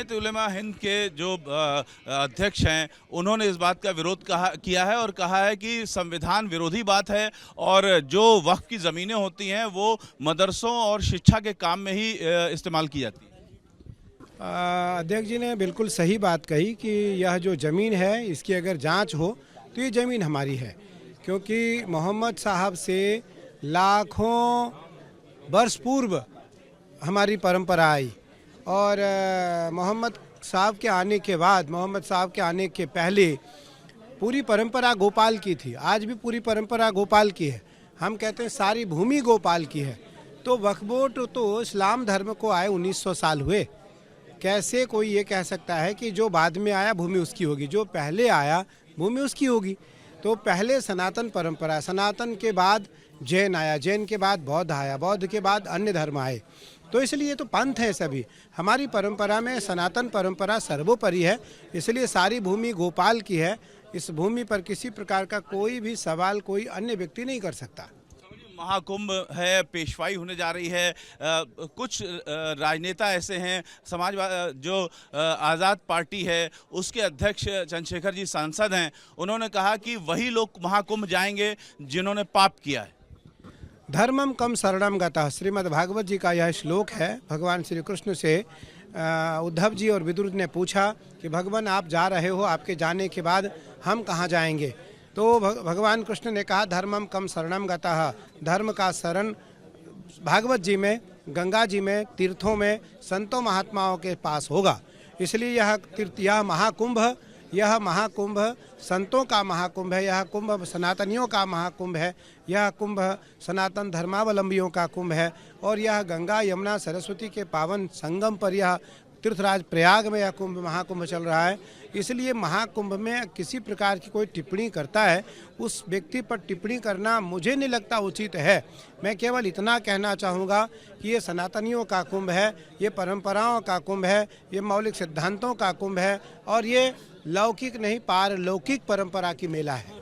जमीयत उलेमा हिंद के जो अध्यक्ष हैं, उन्होंने इस बात का विरोध किया है और कहा है कि संविधान विरोधी बात है और जो वक्फ की ज़मीनें होती हैं वो मदरसों और शिक्षा के काम में ही इस्तेमाल की जाती है। अध्यक्ष जी ने बिल्कुल सही बात कही कि यह जो ज़मीन है इसकी अगर जांच हो तो ये ज़मीन हमारी है, क्योंकि मोहम्मद साहब से लाखों वर्ष पूर्व हमारी परंपरा आई और मोहम्मद साहब के आने के बाद, मोहम्मद साहब के आने के पहले पूरी परंपरा गोपाल की थी। आज भी पूरी परंपरा गोपाल की है। हम कहते हैं सारी भूमि गोपाल की है। तो वक्फ बोर्ड तो इस्लाम धर्म को आए 1900 साल हुए। कैसे कोई ये कह सकता है कि जो बाद में आया भूमि उसकी होगी, जो पहले आया भूमि उसकी होगी। तो पहले सनातन परंपरा, सनातन के बाद जैन आया, जैन के बाद बौद्ध आया, बौद्ध के बाद अन्य धर्म आए। तो इसलिए तो पंथ है सभी। हमारी परंपरा में सनातन परंपरा सर्वोपरि है, इसलिए सारी भूमि गोपाल की है। इस भूमि पर किसी प्रकार का कोई भी सवाल कोई अन्य व्यक्ति नहीं कर सकता। महाकुंभ है, पेशवाई होने जा रही है। कुछ राजनेता ऐसे हैं, समाजवाद जो आज़ाद पार्टी है उसके अध्यक्ष चंद्रशेखर जी सांसद हैं, उन्होंने कहा कि वही लोग महाकुंभ जाएंगे जिन्होंने पाप किया है। धर्मम कम शरणम गतः, श्रीमद् भागवत जी का यह श्लोक है। भगवान श्री कृष्ण से उद्धव जी और विदुर ने पूछा कि भगवान आप जा रहे हो, आपके जाने के बाद हम कहाँ जाएंगे? तो भगवान कृष्ण ने कहा धर्मम कम शरणम गतः, धर्म का शरण भागवत जी में, गंगा जी में, तीर्थों में, संतों महात्माओं के पास होगा। इसलिए यह महाकुंभ संतों का महाकुंभ है, यह कुंभ सनातनियों का महाकुंभ है, यह कुंभ सनातन धर्मावलंबियों का कुंभ है। और यह गंगा यमुना सरस्वती के पावन संगम पर यह तीर्थराज प्रयाग में यह कुंभ महाकुंभ चल रहा है। इसलिए महाकुंभ में किसी प्रकार की कोई टिप्पणी करता है, उस व्यक्ति पर टिप्पणी करना मुझे नहीं लगता उचित है। मैं केवल इतना कहना चाहूँगा कि ये सनातनियों का कुंभ है, ये परंपराओं का कुंभ है, ये मौलिक सिद्धांतों का कुंभ है और ये लौकिक नहीं पारलौकिक परंपरा की मेला है।